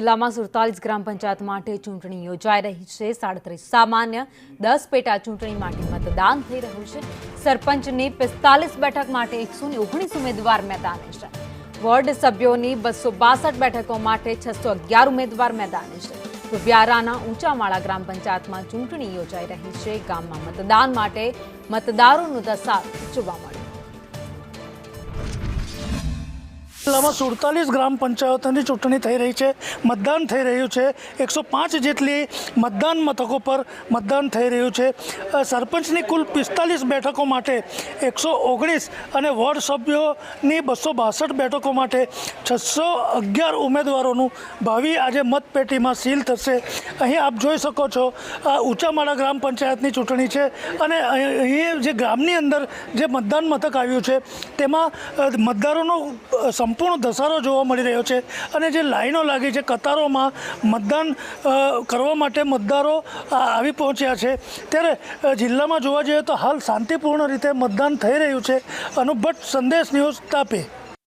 જિલ્લામાં 47 ગ્રામ પંચાયત માટે ચૂંટણી યોજાઈ રહી છે। 37 સામાન્ય 10 પેટા ચૂંટણી માટે મતદાન થઈ રહ્યું છે। સરપંચની 45 બેઠક માટે 119 ઉમેદવાર મેદાને છે। વોર્ડ સભ્યોની 262 બેઠકો માટે 611 ઉમેદવાર મેદાને છે। તો વ્યારાના ઊંચામાળા ગ્રામ પંચાયતમાં ચૂંટણી યોજાઈ રહી છે। ગામમાં મતદાન માટે મતદારોનો ધસારો જોવા મળ્યો। જિલ્લામાં 47 ગ્રામ પંચાયતોની ચૂંટણી થઈ રહી છે। મતદાન થઈ રહ્યું છે। 105 જેટલી મતદાન મથકો પર મતદાન થઈ રહ્યું છે। સરપંચની કુલ 45 બેઠકો માટે 119 અને વોર્ડ સભ્યોની 262 બેઠકો માટે 611 ઉમેદવારોનું ભાવિ આજે મતપેટીમાં સીલ થશે। અહીં આપ જોઈ શકો છો આ ઊંચામાળા ગ્રામ પંચાયતની ચૂંટણી છે અને અહીં જે ગ્રામની અંદર જે મતદાન મથક આવ્યું છે તેમાં મતદારોનો સંપૂર્ણ ધસારો જોવા મળી રહ્યો છે અને જે લાઈનો લાગી છે, કતારોમાં મતદાન કરવા માટે મતદારો આવી પહોંચ્યા છે। ત્યારે જિલ્લામાં જોવા જઈએ તો હાલ શાંતિપૂર્ણ રીતે મતદાન થઈ રહ્યું છે। અનુપ ભટ્ટ, સંદેશ ન્યૂઝ, તાપી।